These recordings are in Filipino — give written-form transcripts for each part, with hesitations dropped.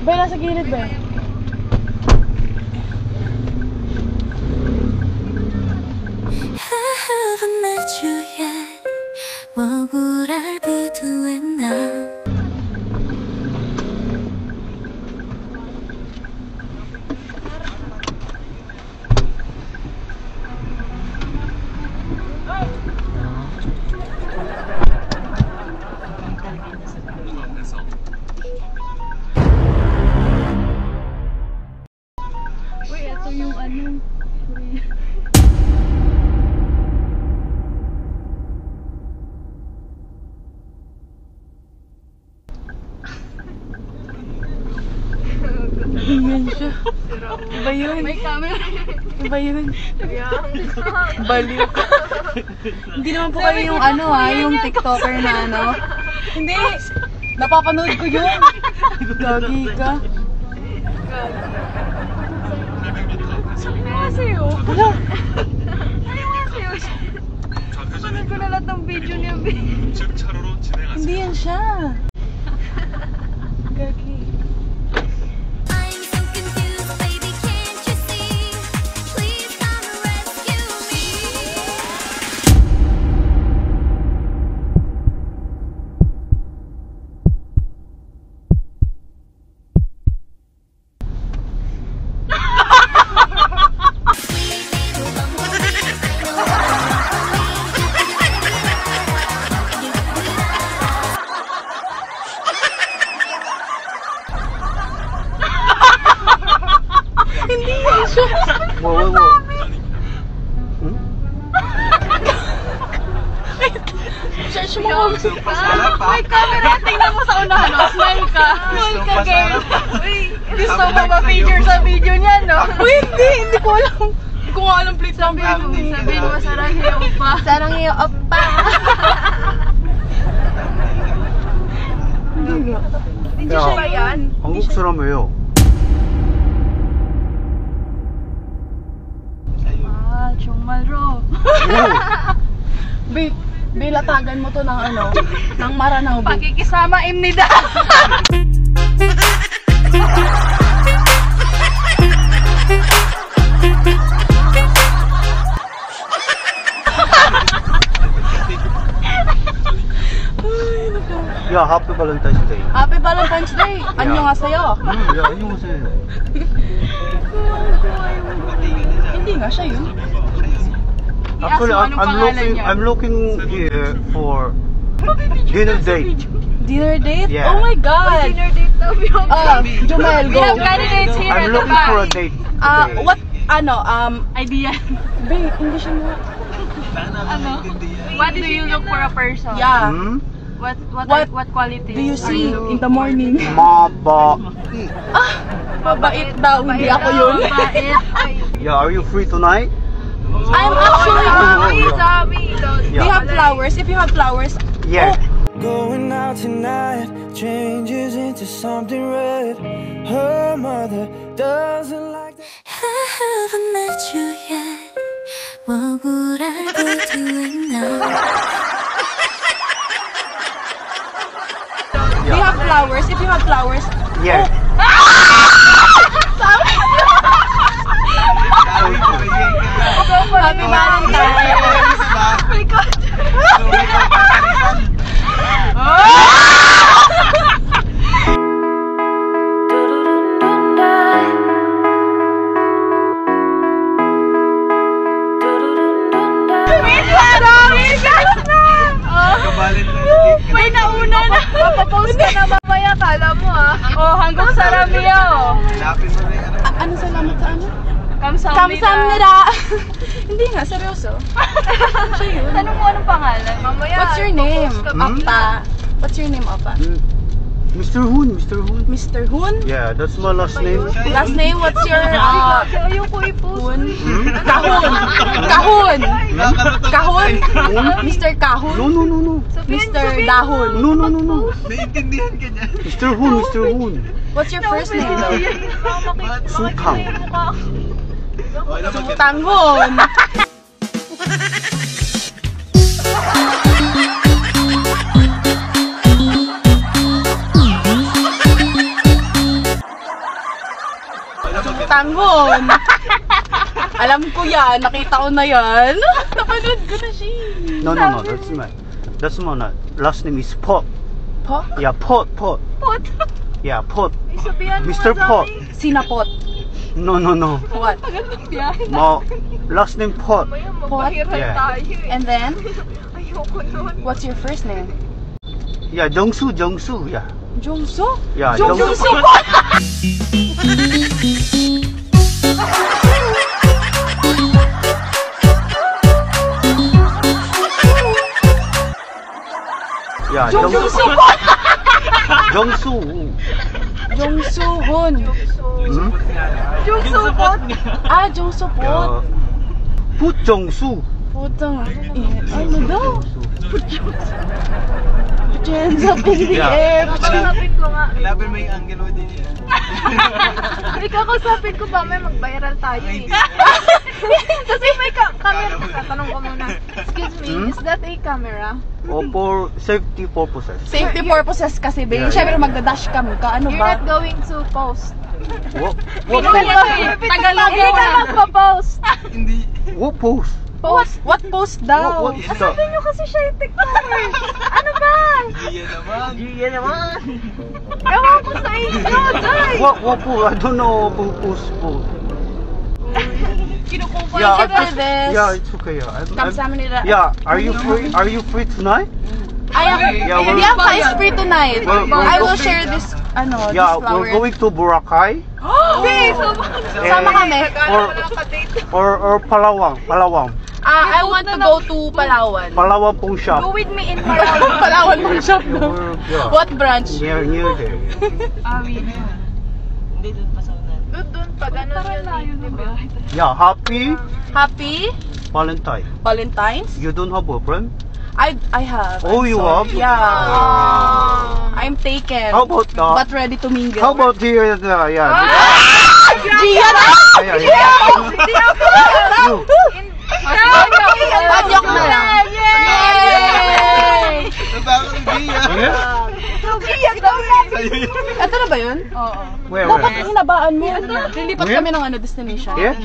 Be, nasa gilid ba? haven't met you yet. what I'll be doing now. Uy, ito yung ano. Ganyan siya. Iba yun. May camera. Iba yun. Baliw ka. Hindi naman po kayo yung ano yung TikToker na ano. Hindi. Napapanood ko yun. Gagi ka. Sa'yo. Hala. Sa'yo. Panood ko na lahat ng video niya. Hindi yan siya. Gagi. Hindi yan siya. Wow. Search mo ko. May camera. Tingnan mo sa unahan. Smile ka. Smile ka, girl. Gusto mo ba feature sa video niya, no? Hindi ko alam. Hindi ko nga alam plate ng video. Sabihin mo, sarang hiyo pa. Sarang hiyo pa. Hindi nga. Hindi siya yan. 한국 사람이에요. Chungmalro. Babe, bilatagan mo to ng ano, ng Maranao, babe. Pakikisama imnida. 야, Happy Valentine's Day. Happy Valentine's Day. 안녕하세요. 야, 안녕하세요. Hindi nga siya yun. Actually, I'm looking here for dinner date. Dinner date? Yeah. Oh my God. Dinner date daw yung Jumel, go. We have candidates here I'm at the looking back. for a date. What, idea? Babe, hindi siya nga. What do you look for a person? Yeah. What qualities Do you are see you in the morning? Mabait. Mabait daw, hindi ako yun. Yeah, are you free tonight? I'm actually, Yeah. do you have flowers? If you have flowers, Yeah. Going out tonight changes into something red. Her mother doesn't like that. I haven't met you yet. what would I be doing now? do you have flowers? If you have flowers, Yeah. Happy Valentine's! Oh my God! May nauna na! Papapost ka na mamaya, kala mo Oh, hanggang sa Ramia Ano salamat sa ano? Kamsamnida! Hindi nga, seryoso. Siya yun. Tanong mo anong pangalan? Mamaya. What's your name? Appa. What's your name, Appa? Mr. Hoon. Mr. Hoon? Yeah, that's my last name. Last name, what's your, Ayoko i-post. Hoon? Kahon! Kahon! Kahon? Mr. Kahon? No. Mr. Dahon? No. Mr. Hoon. What's your first name, though? Sukang. Tanghon! Sutanghon. Alam ko yan, nakita ko na yan. Napanood ko na siya. No, that's my last name is Pot. Po? Yeah, Pot. Pot. Yeah, Pot. Sabihan mo Mr. nga sa Pot. amin. Sinapot. No. What? My last name Pot. Pot? Yeah. Tayo eh. And then, Ayoko nun. what's your first name? Yeah, Jongsu. Yeah. Jongso? Yeah, Jongso Jongsu. Pot! Yeah, Jongso Jongsu. Pot! Jongsu. Jongso Hon. Hmm? Jungso Pot. Ah, Jongso Pot. Yeah. Put Jongsu. Putang, ano daw? Put your hands up in the air. Kakusapin ko nga. Laban mo yung angelo din yan. Ay, kakusapin ko ba may mag-viral tayo eh. Kasi may camera. Tatanong ko muna. Excuse me, is that a camera? Or for safety purposes. Safety purposes kasi, babe. Yeah, Siyempre, magda-dash cam ka. Ano You're ba? not going to post. What Tagalog hindi ka magpa-post. Hindi. What post? Post? What post daw? What is that? Sabi nyo kasi siya yung TikToker. Ano ba? Gia naman. Ewan ko sa inyo, Day. What post? I don't know who post. Kinukuha Yeah, siya for this. yeah, it's okay. Yeah, Kamsahamnida. yeah. Are you free tonight? I am, Yeah, we're- Bianca is free tonight. We're I will going- share this, Yeah, this flower. we're going to Boracay Sama kami. or Palawang. I want to go to Palawan. Palawang pong Go shop. with me in Palawan. Palawan mo shop Yeah, no? yeah. What branch? Near there. Doon pag ano yun, di ba? Yeah, happy Happy Valentine. Valentine's? You don't have boyfriend? I have. Oh, I'm you sorry. have? Yeah. I'm taken. How about But ready to mingle. How about here? Yeah. Gia na! Yeah, yeah. You. Padyok na lang. Yay! Bakit Gia? Ito na ba yun? Where? Dapat Where? hinabaan mo. Lilipat Where? kami ng destination. Yeah?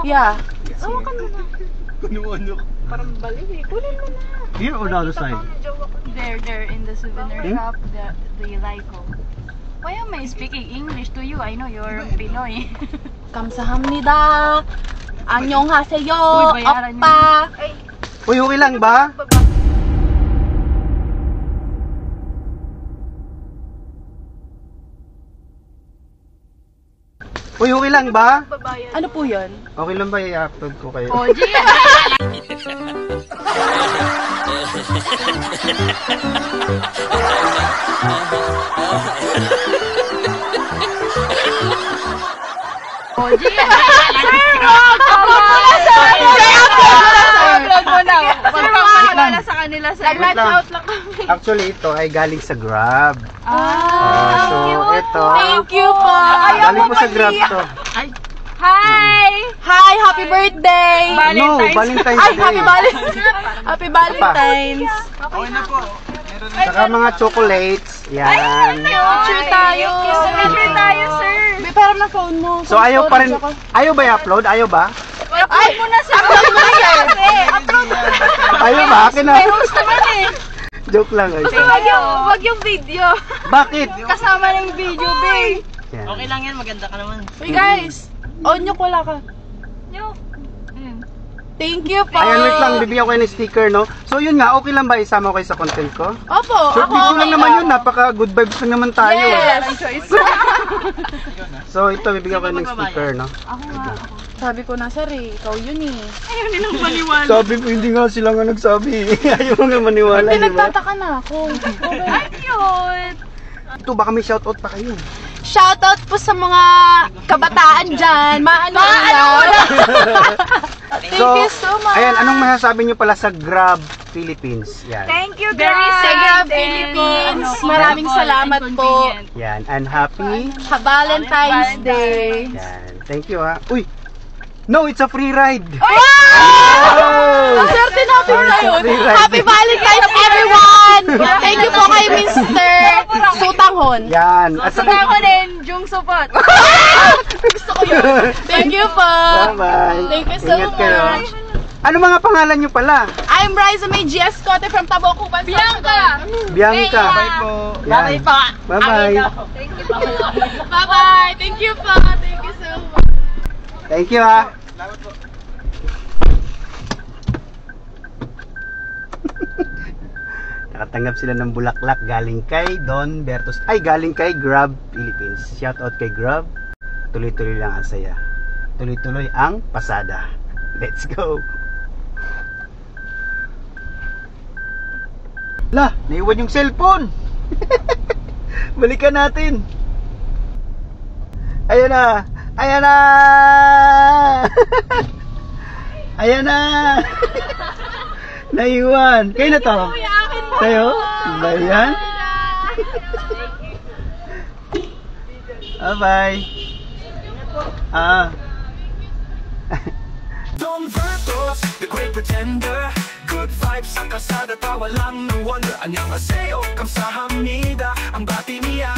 Yeah. Ano? Parang baliw eh. Kunin mo na. Here or the other side? There in the souvenir Hmm? shop, the Lyco. Why am I speaking English to you? I know you're Pinoy. 감사합니다. 안녕하세요. Uy, bayaran 오빠. Uy, okay lang ba? Uy, okay lang ba? Ano po yun? Okay lang ba i-upload ko kayo? Oh, Gia. Oh, Gia. Upload mo na. Wala sa kanila sa Wait lang. out lang kami. Actually, ito ay galing sa Grab. Ah, So, ito. thank you po. Galing po sa Grab to. Hi! Hi, happy birthday. No, Valentine's Ay, Day. happy Valentine's. Okay na po. Meron na. Saka mga chocolates. Yan. Picture tayo. Picture tayo, sir. Pero na phone mo. So, ayaw pa rin. Ayaw ba i-upload? Ayaw ba? Ay, mo na, sir. Upload mo na yan. Upload mo na. Ayaw ba? Akin na. May host naman eh. Joke lang. Guys. Wag yung video. Bakit? Kasama ng video, babe. Yan. Uy, guys. On nyo, wala ka. Thank you po. Ayan, wait lang. Bibigyan ko kayo ng sticker, no? So, yun nga. Okay lang ba isama ko kayo sa content ko? Opo, Short ako video lang naman yun. Napaka good vibes lang naman tayo. Yes. So, ito. Bibigyan ko kayo ng sticker, no? Sabi ko na, sir, ikaw yun eh. Sabi ko, hindi nga sila nga nagsabi. Ayaw nga maniwala, di ba? Pinagtataka na ako. Cute. Ito, baka may shoutout pa kayo. Shoutout po sa mga kabataan dyan. Maano Thank you so much. Ayan, anong masasabi nyo pala sa Grab Philippines? Yan. Thank you, Very guys. Grab Philippines. Maraming salamat po. Yan. And happy. Valentine's Day. Yan. Thank you, ha. Uy! No, it's a free ride. Ang swerte natin ngayon. Free ride. Happy Valentine's, everyone! Thank you po kay Mr. Sutanghon. Yan. At Saka saka, ko din, Jung Supot. Gusto ko yun. Thank you po. Bye-bye. Thank you so Ingat kayo. much. Ano mga pangalan nyo pala? I'm Bryza May GS Cote from Tabocuban. Bianca! Bianca. Bye po. Yan. Bye po. Bye-bye. Thank you po. Bye-bye. Thank you po. Thank you so much. Thank you ha. Salamat po. Nakatanggap sila ng bulaklak galing kay Don Bertos. Ay, galing kay Grab Philippines. Shout out kay Grab. Tuloy-tuloy lang ang saya. Tuloy-tuloy ang pasada. Let's go. Lah, naiwan yung cellphone. Balikan natin. Ayan na. Ayan na. Ayan na. Naiwan. Kayo na to? Kayo? Ba yan? Bye-bye. Don Vertos, the great pretender. Good vibes sa kasada, tawa lang no wonder. Annyeonghaseyo, kamsahamnida. Ang bati niya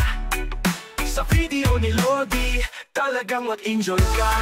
sa video ni Lodi, talagang mag-enjoy ka.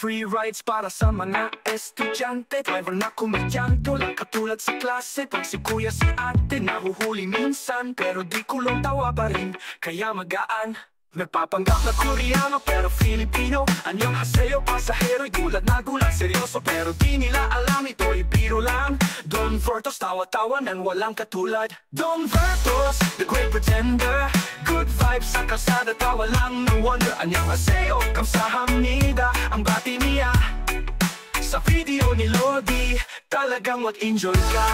Free rides para sa mga estudyante. Driver na komedyante, walang katulad sa klase. Pag si kuya si ate, nahuhuli minsan. Pero di kulong tawa pa rin, kaya magaan. Nagpapanggap na Koreano pero Filipino. Annyeonghaseyo, pasahero'y gulat na gulat. Seryoso pero di nila alam, ito'y biro lang. Don Vertos, tawa-tawa nang walang katulad. Don Vertos, the great pretender. Good vibes sa kalsada, tawa lang no wonder. Annyeonghaseyo, kamsahamnida. Ang bati niya sa video ni Lodi, talagang mag-enjoy ka.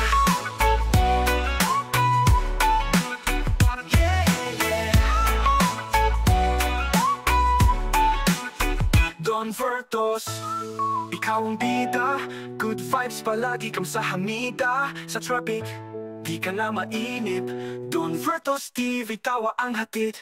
Don Vertos, ikaw ang bida. Good vibes palagi, kamsahamnida. Sa traffic, di ka na mainip. Don Vertos TV, tawa ang hatid.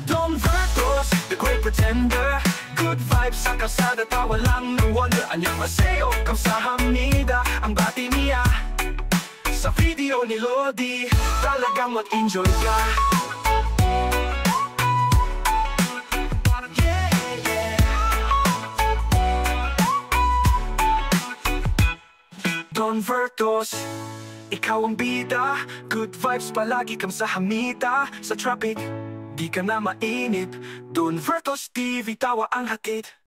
Don Vertos, the great pretender. Good vibes sa kalsada, tawa lang no wonder. Annyeonghaseyo, kamsahamnida. Ang bati niya sa video ni Lodi, talagang mag-enjoy ka. Don Vertos, ikaw ang bida. Good vibes palagi, kamsahamnida. Sa traffic, di ka na mainip. Don Vertos TV, tawa ang hatid.